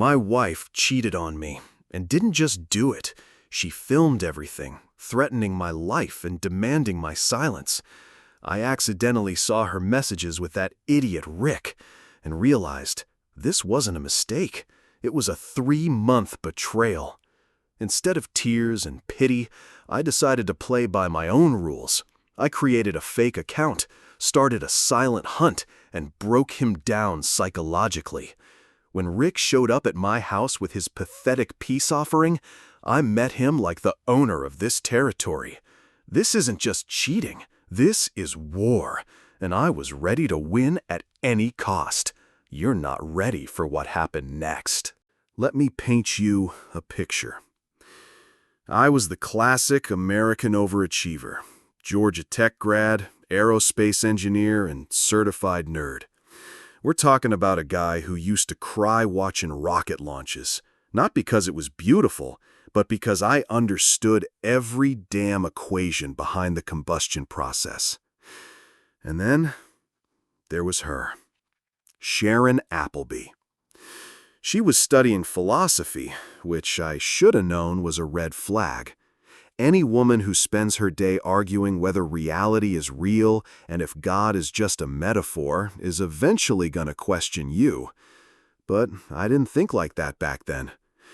My wife cheated on me, and didn't just do it. She filmed everything, threatening my life and demanding my silence. I accidentally saw her messages with that idiot Rick, and realized this wasn't a mistake. It was a 3-month betrayal. Instead of tears and pity, I decided to play by my own rules. I created a fake account, started a silent hunt, and broke him down psychologically. When Rick showed up at my house with his pathetic peace offering, I met him like the owner of this territory. This isn't just cheating, this is war, and I was ready to win at any cost. You're not ready for what happened next. Let me paint you a picture. I was the classic American overachiever, Georgia Tech grad, aerospace engineer, and certified nerd. We're talking about a guy who used to cry watching rocket launches, not because it was beautiful, but because I understood every damn equation behind the combustion process. And then there was her, Sharon Appleby. She was studying philosophy, which I should have known was a red flag. Any woman who spends her day arguing whether reality is real and if God is just a metaphor is eventually going to question you. But I didn't think like that back then.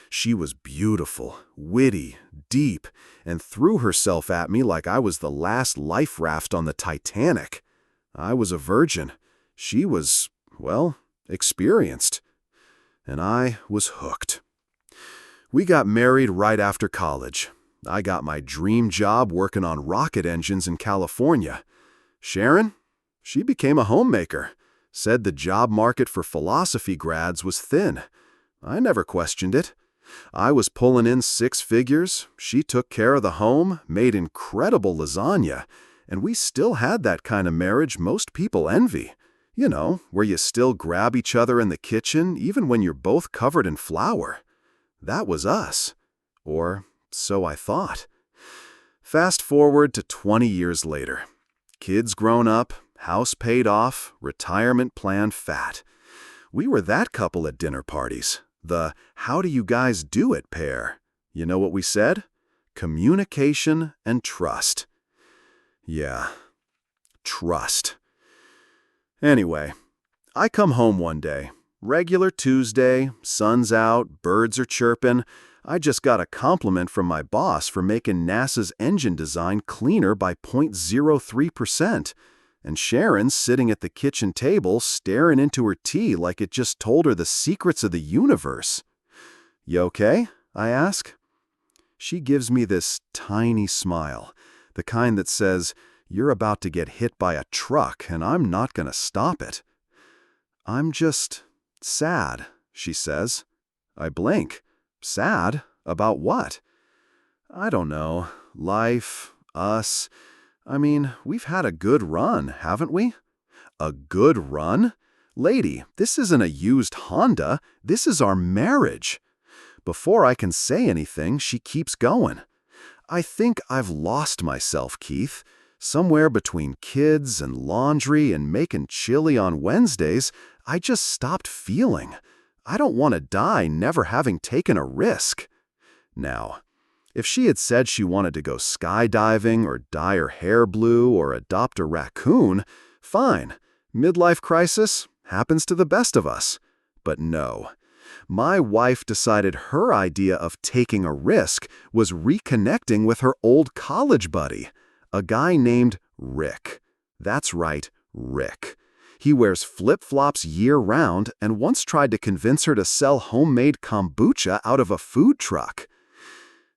She was beautiful, witty, deep, and threw herself at me like I was the last life raft on the Titanic. I was a virgin. She was, well, experienced. And I was hooked. We got married right after college. I got my dream job working on rocket engines in California. Sharon? She became a homemaker. Said the job market for philosophy grads was thin. I never questioned it. I was pulling in 6 figures, she took care of the home, made incredible lasagna, and we still had that kind of marriage most people envy. You know, where you still grab each other in the kitchen even when you're both covered in flour. That was us. Or so I thought. Fast forward to 20 years later. Kids grown up, house paid off, retirement plan fat. We were that couple at dinner parties. The "how do you guys do it" pair. You know what we said? Communication and trust. Yeah, trust. Anyway, I come home one day. Regular Tuesday, sun's out, birds are chirping. I just got a compliment from my boss for making NASA's engine design cleaner by 0.03%. And Sharon's sitting at the kitchen table staring into her tea like it just told her the secrets of the universe. "You okay?" I ask. She gives me this tiny smile, the kind that says, "You're about to get hit by a truck and I'm not going to stop it." "I'm just sad," she says. I blink. Sad? About what? "I don't know. Life, us. I mean, we've had a good run, haven't we?" "A good run? Lady, this isn't a used Honda. This is our marriage." Before I can say anything, she keeps going. "I think I've lost myself, Keith. Somewhere between kids and laundry and making chili on Wednesdays, I just stopped feeling. I don't want to die never having taken a risk." Now, if she had said she wanted to go skydiving or dye her hair blue or adopt a raccoon, fine. Midlife crisis happens to the best of us. But no. My wife decided her idea of taking a risk was reconnecting with her old college buddy, a guy named Rick. That's right, Rick. He wears flip-flops year-round and once tried to convince her to sell homemade kombucha out of a food truck.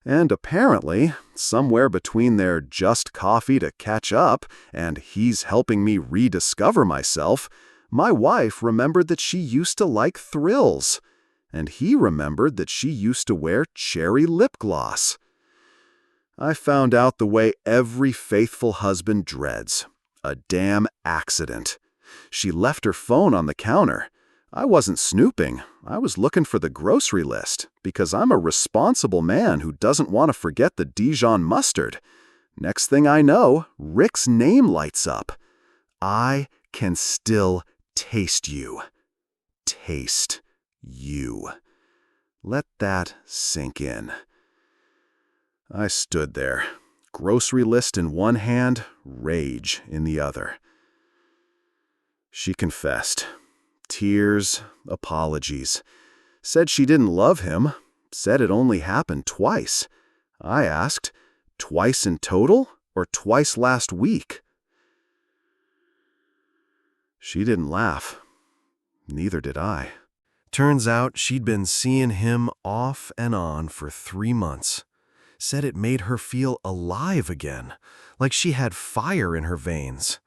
And apparently, somewhere between their just coffee to catch up and he's helping me rediscover myself, my wife remembered that she used to like thrills. And he remembered that she used to wear cherry lip gloss. I found out the way every faithful husband dreads. A damn accident. She left her phone on the counter. I wasn't snooping. I was looking for the grocery list because I'm a responsible man who doesn't want to forget the Dijon mustard. Next thing I know, Rick's name lights up. "I can still taste you." Taste you. Let that sink in. I stood there, grocery list in one hand, rage in the other. She confessed. Tears, apologies. Said she didn't love him, said it only happened twice. I asked, twice in total or twice last week? She didn't laugh. Neither did I. Turns out she'd been seeing him off and on for 3 months. Said it made her feel alive again, like she had fire in her veins.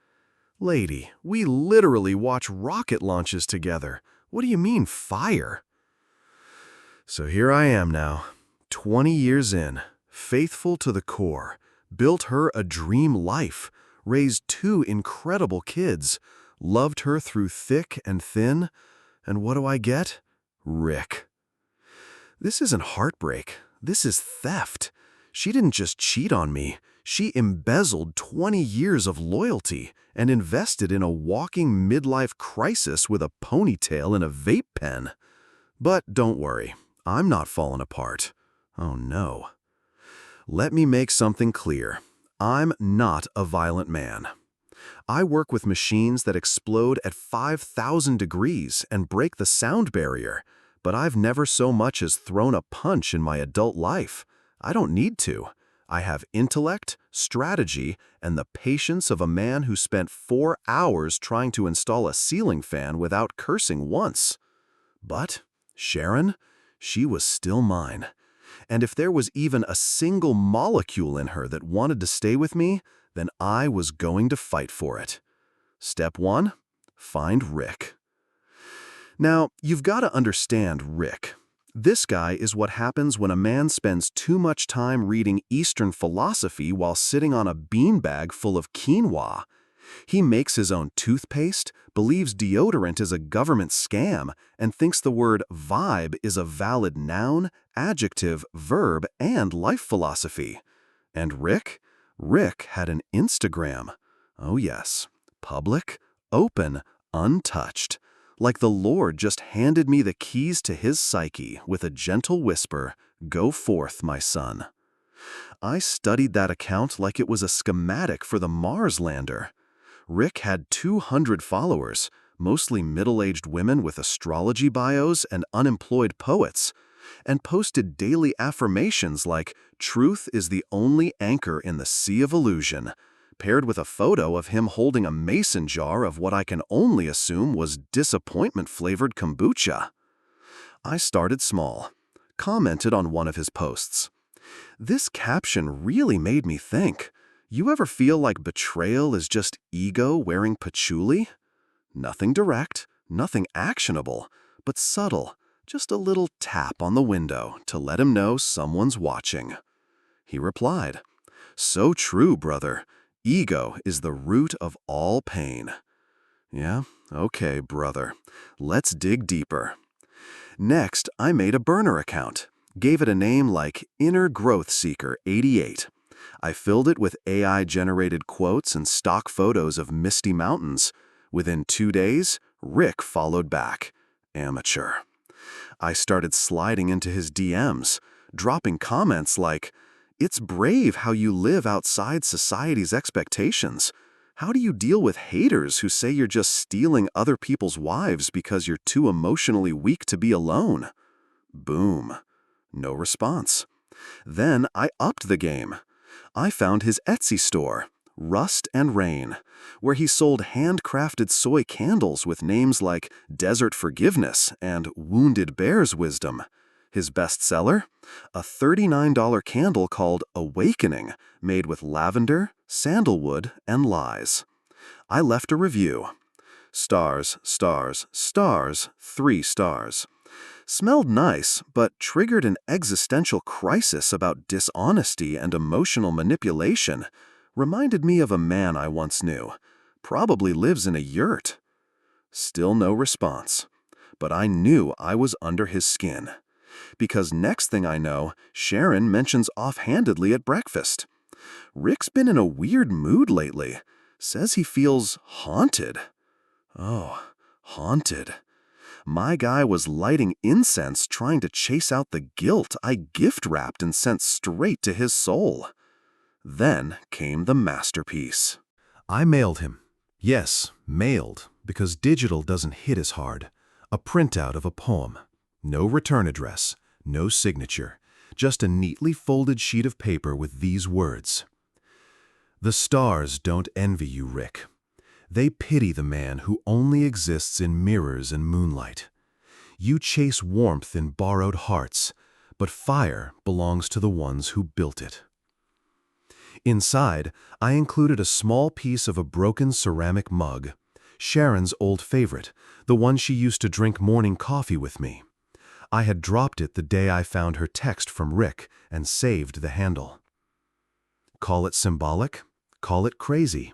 Lady, we literally watch rocket launches together. What do you mean, fire? So here I am now, 20 years in, faithful to the core, built her a dream life, raised 2 incredible kids, loved her through thick and thin, and what do I get? Rick. This isn't heartbreak. This is theft. She didn't just cheat on me. She embezzled 20 years of loyalty and invested in a walking midlife crisis with a ponytail and a vape pen. But don't worry, I'm not falling apart. Oh no. Let me make something clear. I'm not a violent man. I work with machines that explode at 5,000 degrees and break the sound barrier, but I've never so much as thrown a punch in my adult life. I don't need to. I have intellect, strategy, and the patience of a man who spent 4 hours trying to install a ceiling fan without cursing once. But Sharon, she was still mine. And if there was even a single molecule in her that wanted to stay with me, then I was going to fight for it. Step 1, find Rick. Now, you've got to understand Rick. This guy is what happens when a man spends too much time reading Eastern philosophy while sitting on a beanbag full of quinoa. He makes his own toothpaste, believes deodorant is a government scam, and thinks the word vibe is a valid noun, adjective, verb, and life philosophy. And Rick? Rick had an Instagram. Oh yes, public, open, untouched. Like the Lord just handed me the keys to his psyche with a gentle whisper, "Go forth, my son." I studied that account like it was a schematic for the Mars lander. Rick had 200 followers, mostly middle-aged women with astrology bios and unemployed poets, and posted daily affirmations like, "Truth is the only anchor in the sea of illusion," paired with a photo of him holding a mason jar of what I can only assume was disappointment-flavored kombucha. I started small, commented on one of his posts. This caption really made me think. You ever feel like betrayal is just ego wearing patchouli? Nothing direct, nothing actionable, but subtle, just a little tap on the window to let him know someone's watching. He replied, "So true, brother. Ego is the root of all pain." Yeah, okay, brother. Let's dig deeper. Next, I made a burner account. Gave it a name like Inner Growth Seeker 88. I filled it with AI-generated quotes and stock photos of misty mountains. Within 2 days, Rick followed back. Amateur. I started sliding into his DMs, dropping comments like, "It's brave how you live outside society's expectations. How do you deal with haters who say you're just stealing other people's wives because you're too emotionally weak to be alone?" Boom. No response. Then I upped the game. I found his Etsy store, Rust and Rain, where he sold handcrafted soy candles with names like Desert Forgiveness and Wounded Bear's Wisdom. His bestseller? A $39 candle called Awakening, made with lavender, sandalwood, and lies. I left a review. Stars, stars, stars, 3 stars. Smelled nice, but triggered an existential crisis about dishonesty and emotional manipulation. Reminded me of a man I once knew. Probably lives in a yurt. Still no response. But I knew I was under his skin. Because next thing I know, Sharon mentions offhandedly at breakfast. Rick's been in a weird mood lately. Says he feels haunted. Oh, haunted. My guy was lighting incense trying to chase out the guilt I gift-wrapped and sent straight to his soul. Then came the masterpiece. I mailed him. Yes, mailed, because digital doesn't hit as hard. A printout of a poem. No return address, no signature, just a neatly folded sheet of paper with these words. The stars don't envy you, Rick. They pity the man who only exists in mirrors and moonlight. You chase warmth in borrowed hearts, but fire belongs to the ones who built it. Inside, I included a small piece of a broken ceramic mug, Sharon's old favorite, the one she used to drink morning coffee with me. I had dropped it the day I found her text from Rick and saved the handle. Call it symbolic, call it crazy.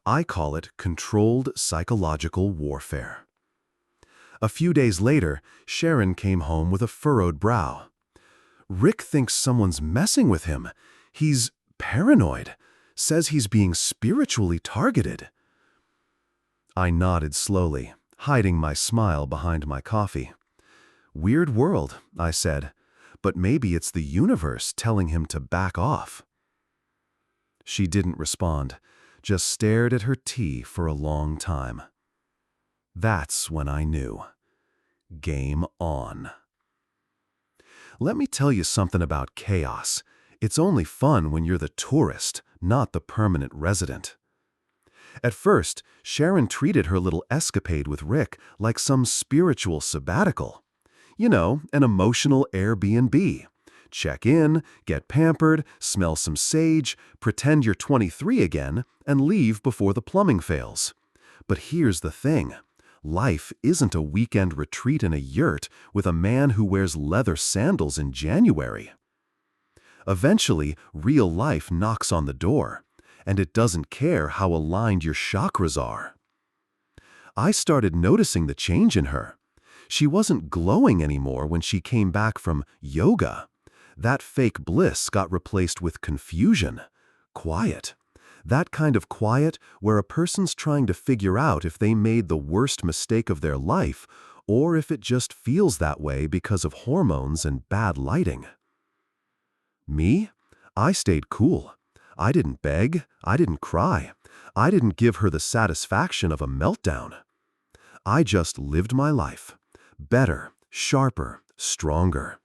I call it controlled psychological warfare. A few days later, Sharon came home with a furrowed brow. Rick thinks someone's messing with him. He's paranoid, says he's being spiritually targeted. I nodded slowly, hiding my smile behind my coffee. Weird world, I said, but maybe it's the universe telling him to back off. She didn't respond, just stared at her tea for a long time. That's when I knew. Game on. Let me tell you something about chaos. It's only fun when you're the tourist, not the permanent resident. At first, Sharon treated her little escapade with Rick like some spiritual sabbatical. You know, an emotional Airbnb. Check in, get pampered, smell some sage, pretend you're 23 again, and leave before the plumbing fails. But here's the thing. Life isn't a weekend retreat in a yurt with a man who wears leather sandals in January. Eventually, real life knocks on the door, and it doesn't care how aligned your chakras are. I started noticing the change in her. She wasn't glowing anymore when she came back from yoga. That fake bliss got replaced with confusion, quiet. That kind of quiet where a person's trying to figure out if they made the worst mistake of their life or if it just feels that way because of hormones and bad lighting. Me? I stayed cool. I didn't beg. I didn't cry. I didn't give her the satisfaction of a meltdown. I just lived my life. Better, sharper, stronger.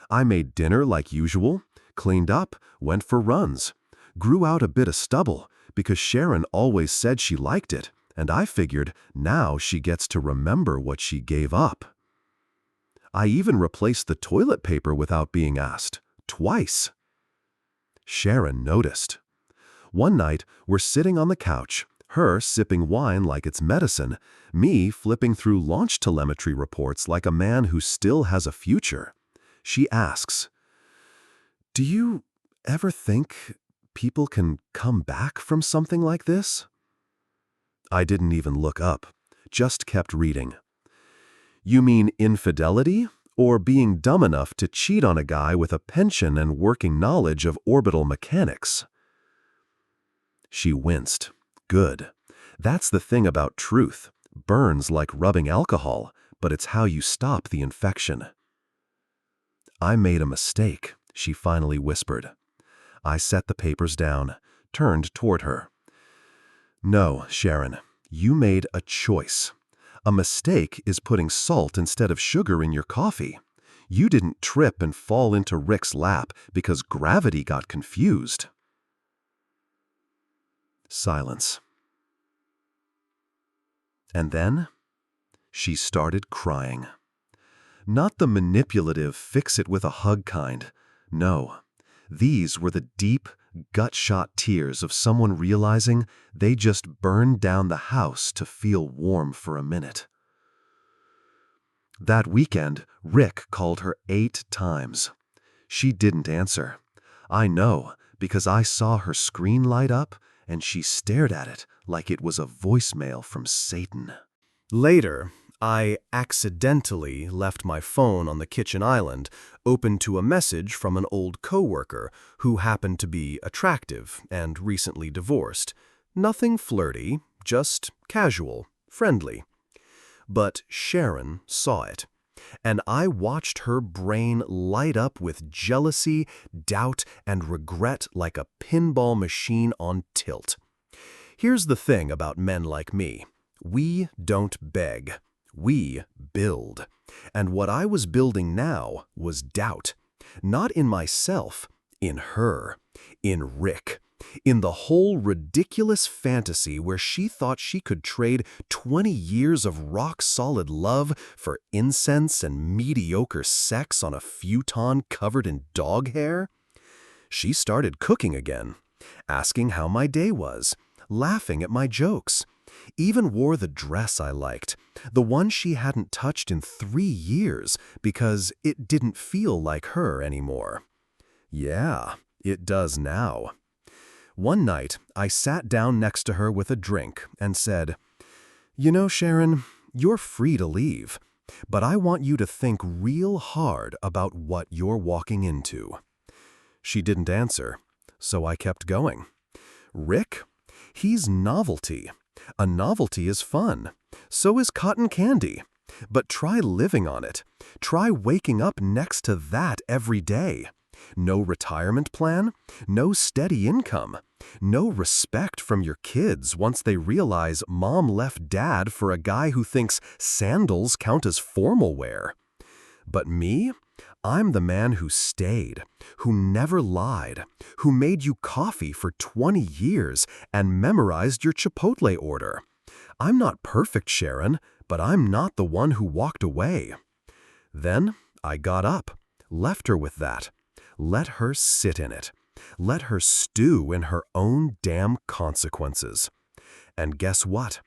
I made dinner like usual, cleaned up, went for runs, grew out a bit of stubble because Sharon always said she liked it, and I figured now she gets to remember what she gave up. I even replaced the toilet paper without being asked, twice. Sharon noticed. One night, we're sitting on the couch, her sipping wine like it's medicine, me flipping through launch telemetry reports like a man who still has a future. She asks, "Do you ever think people can come back from something like this?" I didn't even look up, just kept reading. "You mean infidelity? Or being dumb enough to cheat on a guy with a pension and working knowledge of orbital mechanics?" She winced. Good. That's the thing about truth. Burns like rubbing alcohol, but it's how you stop the infection. "I made a mistake," she finally whispered. I set the papers down, turned toward her. "No, Sharon, you made a choice. A mistake is putting salt instead of sugar in your coffee. You didn't trip and fall into Rick's lap because gravity got confused." Silence. And then she started crying. Not the manipulative fix-it-with-a-hug kind. No, these were the deep, gut-shot tears of someone realizing they just burned down the house to feel warm for a minute. That weekend, Rick called her 8 times. She didn't answer. I know, because I saw her screen light up, and she stared at it like it was a voicemail from Satan. Later, I accidentally left my phone on the kitchen island, open to a message from an old coworker who happened to be attractive and recently divorced. Nothing flirty, just casual, friendly. But Sharon saw it, and I watched her brain light up with jealousy, doubt, and regret like a pinball machine on tilt. Here's the thing about men like me. We don't beg. We build. And what I was building now was doubt. Not in myself, in her, in Rick. In the whole ridiculous fantasy where she thought she could trade 20 years of rock-solid love for incense and mediocre sex on a futon covered in dog hair. She started cooking again, asking how my day was, laughing at my jokes. Even wore the dress I liked, the one she hadn't touched in 3 years because it didn't feel like her anymore. Yeah, it does now. One night, I sat down next to her with a drink and said, "You know, Sharon, you're free to leave, but I want you to think real hard about what you're walking into." She didn't answer, so I kept going. Rick? He's novelty. A novelty is fun. So is cotton candy. But try living on it. Try waking up next to that every day. No retirement plan, no steady income, no respect from your kids once they realize mom left dad for a guy who thinks sandals count as formal wear. But me? I'm the man who stayed, who never lied, who made you coffee for 20 years and memorized your Chipotle order. I'm not perfect, Sharon, but I'm not the one who walked away. Then I got up, left her with that. Let her sit in it. Let her stew in her own damn consequences. And guess what?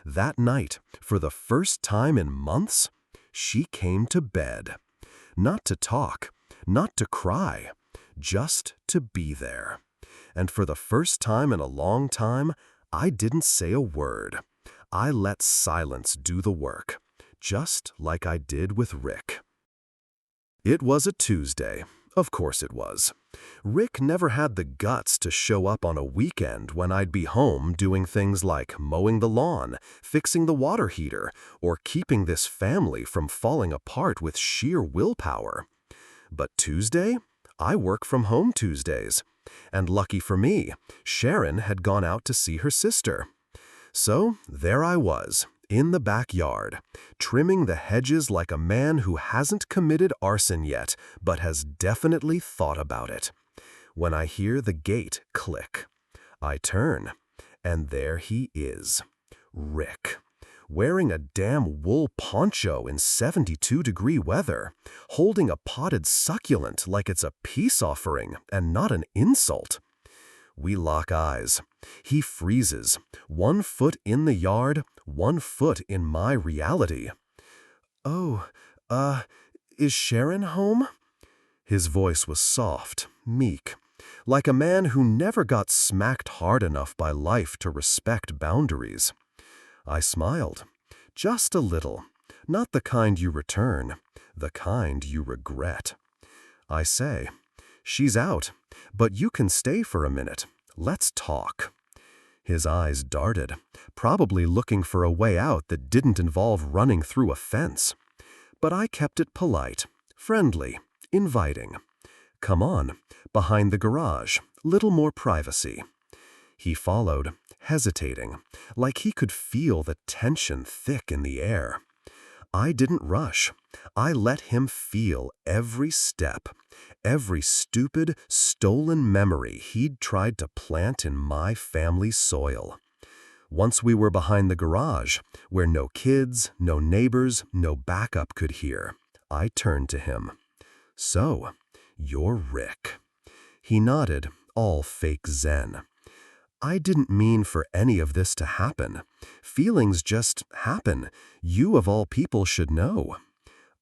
That night, for the first time in months, she came to bed. Not to talk, not to cry, just to be there. And for the first time in a long time, I didn't say a word. I let silence do the work, just like I did with Rick. It was a Tuesday. Of course it was. Rick never had the guts to show up on a weekend when I'd be home doing things like mowing the lawn, fixing the water heater, or keeping this family from falling apart with sheer willpower. But Tuesday? I work from home Tuesdays. And lucky for me, Sharon had gone out to see her sister. So there I was, in the backyard, trimming the hedges like a man who hasn't committed arson yet, but has definitely thought about it. When I hear the gate click, I turn, and there he is, Rick, wearing a damn wool poncho in 72-degree weather, holding a potted succulent like it's a peace offering and not an insult. We lock eyes. He freezes, 1 foot in the yard, 1 foot in my reality. "Oh, is Sharon home?" His voice was soft, meek, like a man who never got smacked hard enough by life to respect boundaries. I smiled, just a little, not the kind you return, the kind you regret. I say, "She's out, but you can stay for a minute. Let's talk." His eyes darted, probably looking for a way out that didn't involve running through a fence. But I kept it polite, friendly, inviting. "Come on, behind the garage, little more privacy." He followed, hesitating, like he could feel the tension thick in the air. I didn't rush. I let him feel every step, every stupid, stolen memory he'd tried to plant in my family's soil. Once we were behind the garage, where no kids, no neighbors, no backup could hear, I turned to him. "So, you're Rick." He nodded, all fake zen. "I didn't mean for any of this to happen. Feelings just happen. You of all people should know."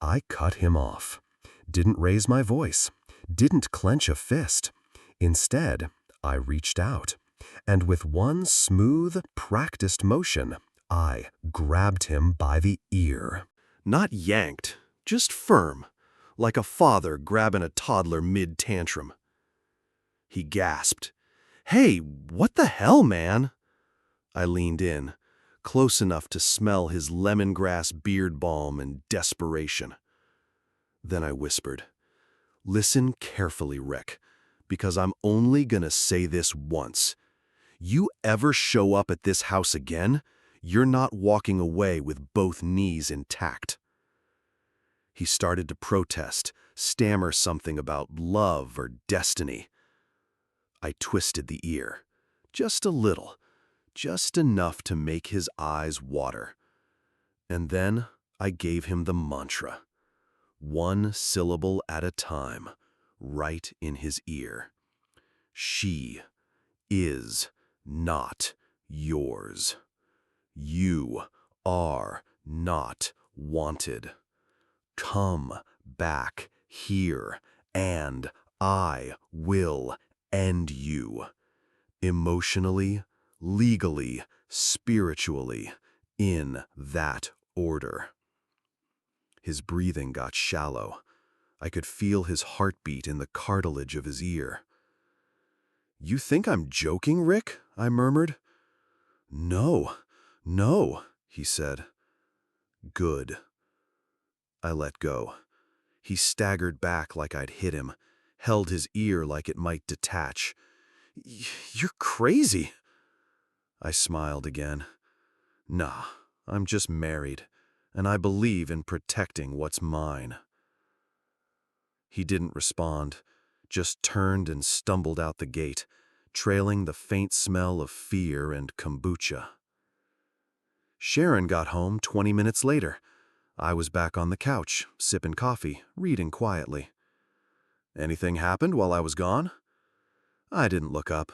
I cut him off. Didn't raise my voice. Didn't clench a fist. Instead, I reached out. And with one smooth, practiced motion, I grabbed him by the ear. Not yanked, just firm, like a father grabbing a toddler mid-tantrum. He gasped. "Hey, what the hell, man?" I leaned in, close enough to smell his lemongrass beard balm and desperation. Then I whispered, "Listen carefully, Rick, because I'm only gonna say this once. You ever show up at this house again, you're not walking away with both knees intact." He started to protest, stammer something about love or destiny. I twisted the ear, just a little, just enough to make his eyes water. And then I gave him the mantra, one syllable at a time, right in his ear. She is not yours. You are not wanted. Come back here, and I will end you. Emotionally, legally, spiritually, in that order. His breathing got shallow. I could feel his heartbeat in the cartilage of his ear. "You think I'm joking, Rick?" I murmured. No, he said. "Good." I let go. He staggered back like I'd hit him, held his ear like it might detach. "You're crazy." I smiled again. "Nah, I'm just married, and I believe in protecting what's mine." He didn't respond, just turned and stumbled out the gate, trailing the faint smell of fear and kombucha. Sharon got home 20 minutes later. I was back on the couch, sipping coffee, reading quietly. "Anything happened while I was gone?" I didn't look up.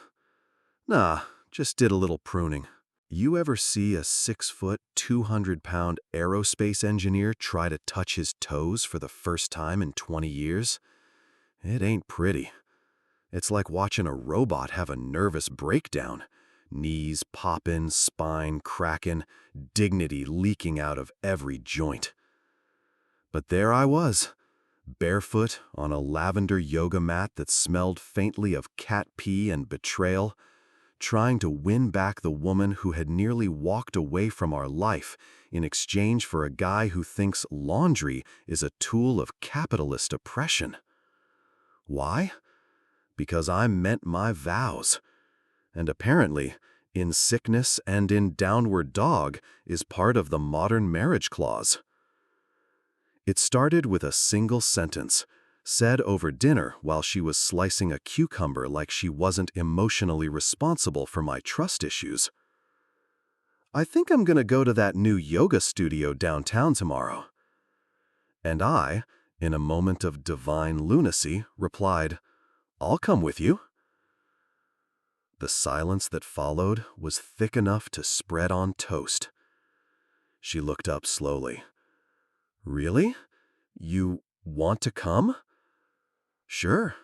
"Nah, just did a little pruning." You ever see a 6-foot, 200-pound aerospace engineer try to touch his toes for the first time in 20 years? It ain't pretty. It's like watching a robot have a nervous breakdown. Knees popping, spine cracking, dignity leaking out of every joint. But there I was, barefoot on a lavender yoga mat that smelled faintly of cat pee and betrayal, trying to win back the woman who had nearly walked away from our life in exchange for a guy who thinks laundry is a tool of capitalist oppression. Why? Because I meant my vows. And apparently, in sickness and in downward dog is part of the modern marriage clause. It started with a single sentence, said over dinner while she was slicing a cucumber like she wasn't emotionally responsible for my trust issues. "I think I'm gonna go to that new yoga studio downtown tomorrow." And I, in a moment of divine lunacy, replied, "I'll come with you." The silence that followed was thick enough to spread on toast. She looked up slowly. "Really? You want to come?" "Sure.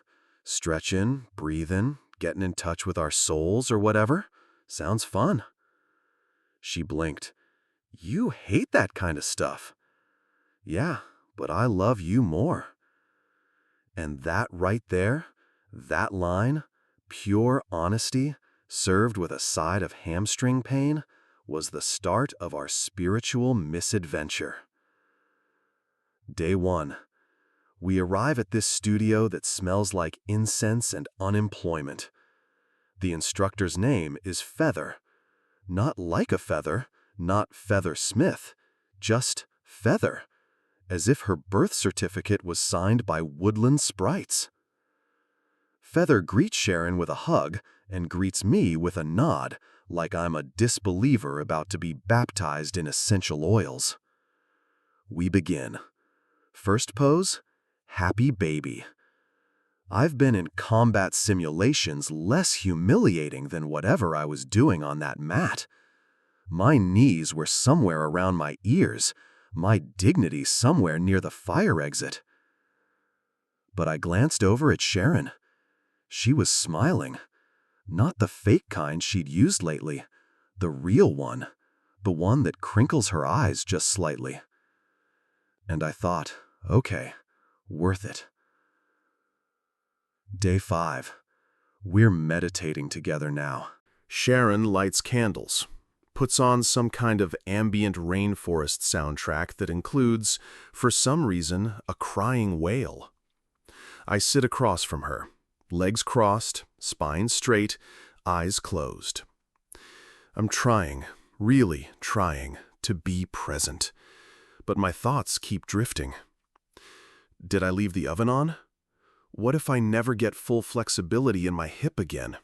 Stretching, breathing, getting in touch with our souls or whatever. Sounds fun." She blinked. "You hate that kind of stuff." "Yeah, but I love you more." And that right there, that line, pure honesty, served with a side of hamstring pain, was the start of our spiritual misadventure. Day 1. We arrive at this studio that smells like incense and unemployment. The instructor's name is Feather. Not like a feather, not Feather Smith, just Feather, as if her birth certificate was signed by woodland sprites. Feather greets Sharon with a hug and greets me with a nod, like I'm a disbeliever about to be baptized in essential oils. We begin. First pose, happy baby. I've been in combat simulations less humiliating than whatever I was doing on that mat. My knees were somewhere around my ears, my dignity somewhere near the fire exit. But I glanced over at Sharon. She was smiling. Not the fake kind she'd used lately, the real one, the one that crinkles her eyes just slightly. And I thought, okay, worth it. Day 5. We're meditating together now. Sharon lights candles, puts on some kind of ambient rainforest soundtrack that includes, for some reason, a crying whale. I sit across from her, legs crossed, spine straight, eyes closed. I'm trying, really trying, to be present, but my thoughts keep drifting. Did I leave the oven on? What if I never get full flexibility in my hip again?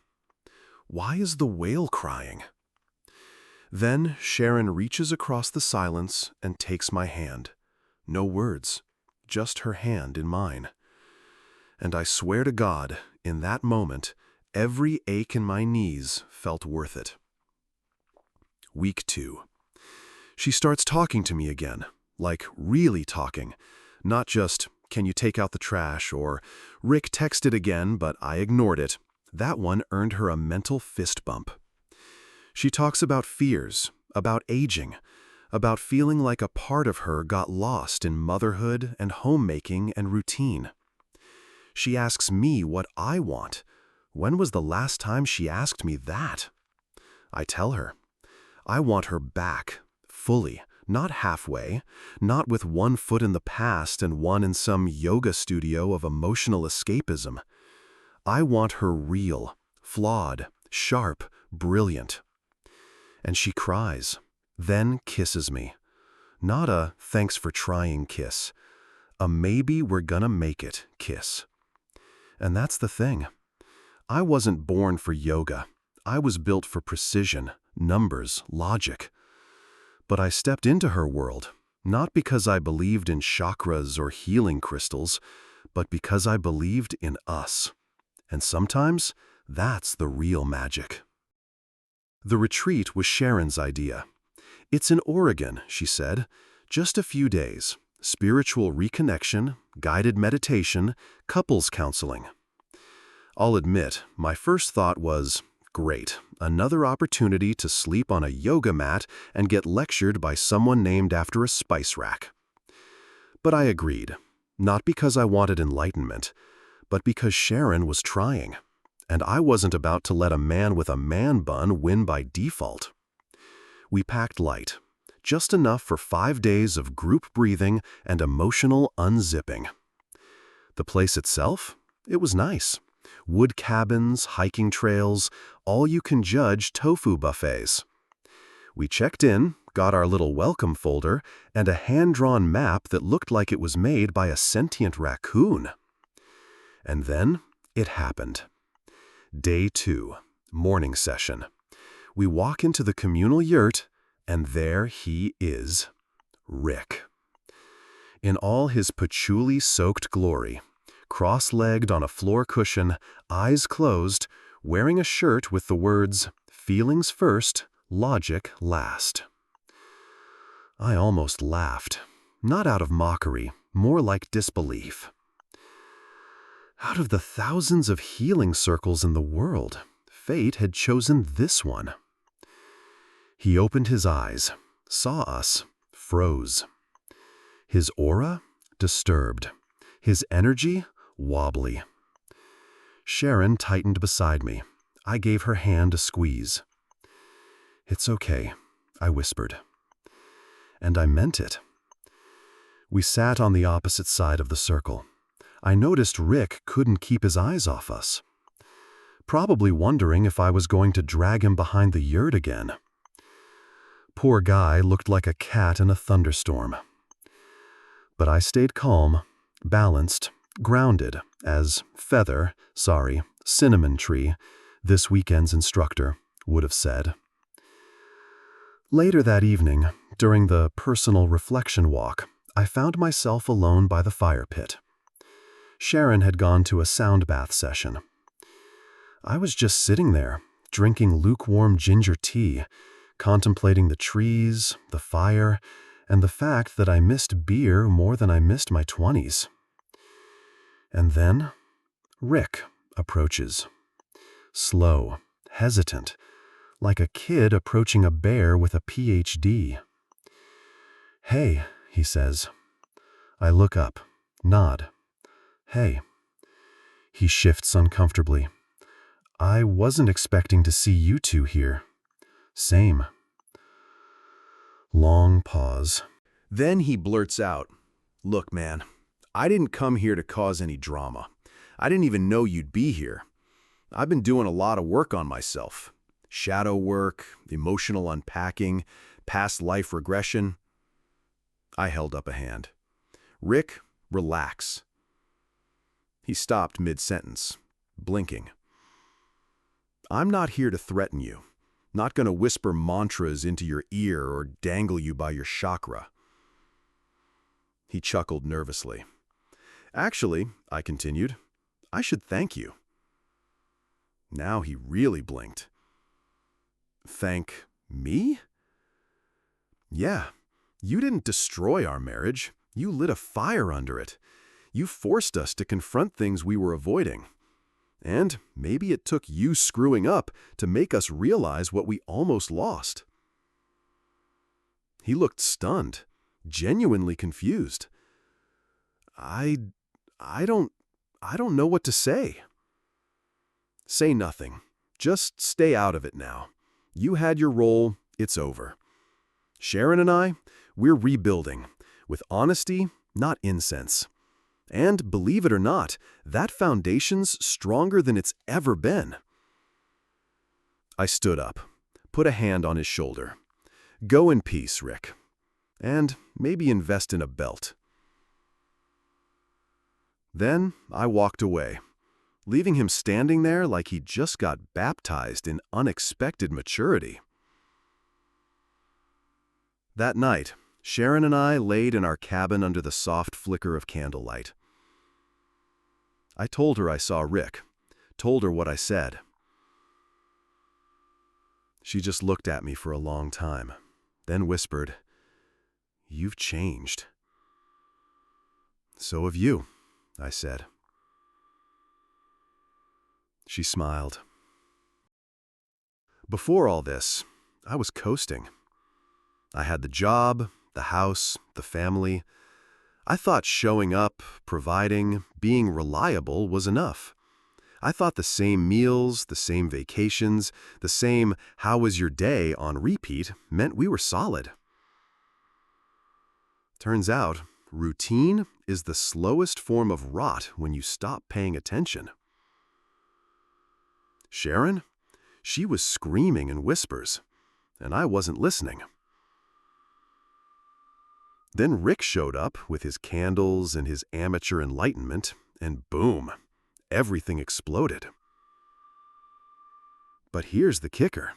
Why is the whale crying? Then Sharon reaches across the silence and takes my hand. No words, just her hand in mine. And I swear to God, in that moment, every ache in my knees felt worth it. Week 2. She starts talking to me again, like really talking, not just, "Can you take out the trash?" or "Rick texted again, but I ignored it." That one earned her a mental fist bump. She talks about fears, about aging, about feeling like a part of her got lost in motherhood and homemaking and routine. She asks me what I want. When was the last time she asked me that? I tell her. I want her back, fully, not halfway, not with one foot in the past and one in some yoga studio of emotional escapism. I want her real, flawed, sharp, brilliant. And she cries, then kisses me. Not a "thanks for trying" kiss, a "maybe we're gonna make it" kiss. And that's the thing. I wasn't born for yoga. I was built for precision, numbers, logic. But I stepped into her world, not because I believed in chakras or healing crystals, but because I believed in us. And sometimes, that's the real magic. The retreat was Sharon's idea. "It's in Oregon," she said. "Just a few days. Spiritual reconnection, guided meditation, couples counseling." I'll admit, my first thought was, great, another opportunity to sleep on a yoga mat and get lectured by someone named after a spice rack. But I agreed, not because I wanted enlightenment, but because Sharon was trying, and I wasn't about to let a man with a man bun win by default. We packed light, just enough for 5 days of group breathing and emotional unzipping. The place itself? It was nice. Wood cabins, hiking trails, all-you-can-judge tofu buffets. We checked in, got our little welcome folder, and a hand-drawn map that looked like it was made by a sentient raccoon. And then it happened. Day 2, morning session. We walk into the communal yurt, and there he is, Rick. In all his patchouli-soaked glory, cross-legged on a floor cushion, eyes closed, wearing a shirt with the words, "Feelings first, logic last." I almost laughed, not out of mockery, more like disbelief. Out of the thousands of healing circles in the world, fate had chosen this one. He opened his eyes, saw us, froze. His aura? Disturbed. His energy? Wobbly. Sharon tightened beside me. I gave her hand a squeeze. "It's okay," I whispered. And I meant it. We sat on the opposite side of the circle. I noticed Rick couldn't keep his eyes off us, probably wondering if I was going to drag him behind the yurt again. Poor guy looked like a cat in a thunderstorm. But I stayed calm, balanced, grounded, as Cinnamon Tree, this weekend's instructor, would have said. Later that evening, during the personal reflection walk, I found myself alone by the fire pit. Sharon had gone to a sound bath session. I was just sitting there, drinking lukewarm ginger tea, contemplating the trees, the fire, and the fact that I missed beer more than I missed my 20s. And then, Rick approaches. Slow, hesitant, like a kid approaching a bear with a PhD. "Hey," he says. I look up, nod. "Hey." He shifts uncomfortably. "I wasn't expecting to see you two here." "Same." Long pause. Then he blurts out, "Look, man, I didn't come here to cause any drama. I didn't even know you'd be here. I've been doing a lot of work on myself. Shadow work, emotional unpacking, past life regression." I held up a hand. "Rick, relax." He stopped mid-sentence, blinking. "I'm not here to threaten you. Not going to whisper mantras into your ear or dangle you by your chakra." He chuckled nervously. "Actually," I continued, "I should thank you." Now he really blinked. "Thank me?" "Yeah, you didn't destroy our marriage. You lit a fire under it. You forced us to confront things we were avoiding. And maybe it took you screwing up to make us realize what we almost lost." He looked stunned, genuinely confused. I don't know what to say." "Say nothing. Just stay out of it now. You had your role, it's over. Sharon and I, we're rebuilding, with honesty, not incense. And believe it or not, that foundation's stronger than it's ever been." I stood up, put a hand on his shoulder. "Go in peace, Rick. And maybe invest in a belt." Then I walked away, leaving him standing there like he'd just got baptized in unexpected maturity. That night, Sharon and I laid in our cabin under the soft flicker of candlelight. I told her I saw Rick, told her what I said. She just looked at me for a long time, then whispered, "You've changed." "So have you," I said. She smiled. Before all this, I was coasting. I had the job, the house, the family. I thought showing up, providing, being reliable was enough. I thought the same meals, the same vacations, the same "how was your day" on repeat meant we were solid. Turns out, routine is the slowest form of rot when you stop paying attention. Sharon? She was screaming in whispers, and I wasn't listening. Then Rick showed up with his candles and his amateur enlightenment, and boom, everything exploded. But here's the kicker.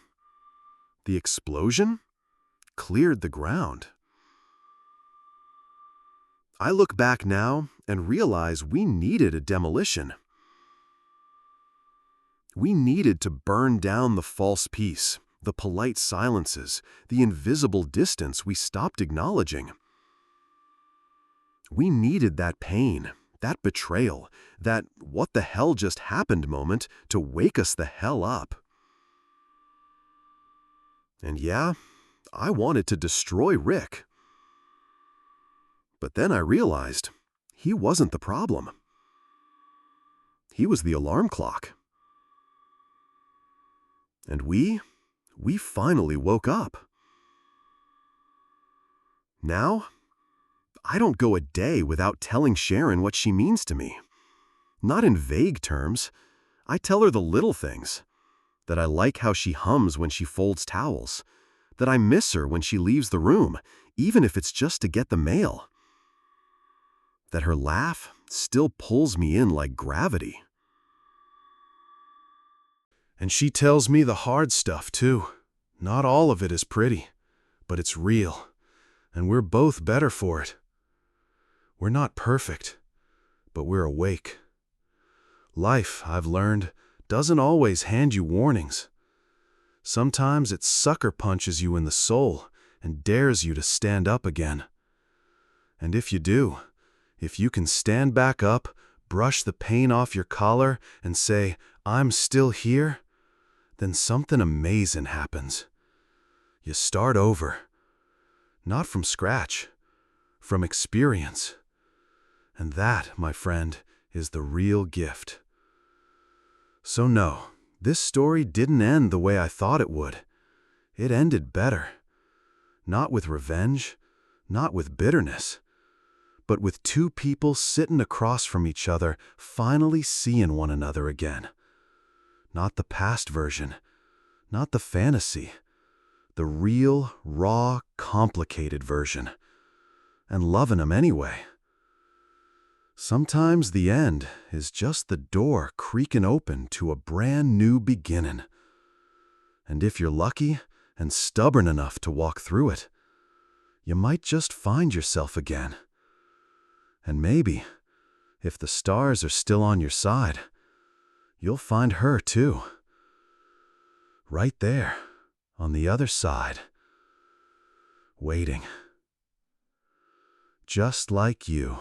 The explosion cleared the ground. I look back now and realize we needed a demolition. We needed to burn down the false peace, the polite silences, the invisible distance we stopped acknowledging. We needed that pain, that betrayal, that "what the hell just happened" moment to wake us the hell up. And yeah, I wanted to destroy Rick. But then I realized he wasn't the problem. He was the alarm clock. And we finally woke up. Now, I don't go a day without telling Sharon what she means to me. Not in vague terms. I tell her the little things. That I like how she hums when she folds towels. That I miss her when she leaves the room, even if it's just to get the mail. That her laugh still pulls me in like gravity. And she tells me the hard stuff, too. Not all of it is pretty, but it's real, and we're both better for it. We're not perfect, but we're awake. Life, I've learned, doesn't always hand you warnings. Sometimes it sucker punches you in the soul and dares you to stand up again. And if you do, if you can stand back up, brush the pain off your collar, and say, "I'm still here," then something amazing happens. You start over. Not from scratch, from experience. And that, my friend, is the real gift. So no, this story didn't end the way I thought it would. It ended better. Not with revenge, not with bitterness, but with two people sitting across from each other, finally seeing one another again. Not the past version, not the fantasy, the real, raw, complicated version. And loving them anyway. Sometimes the end is just the door creaking open to a brand new beginning. And if you're lucky and stubborn enough to walk through it, you might just find yourself again. And maybe, if the stars are still on your side, you'll find her too. Right there, on the other side, waiting. Just like you.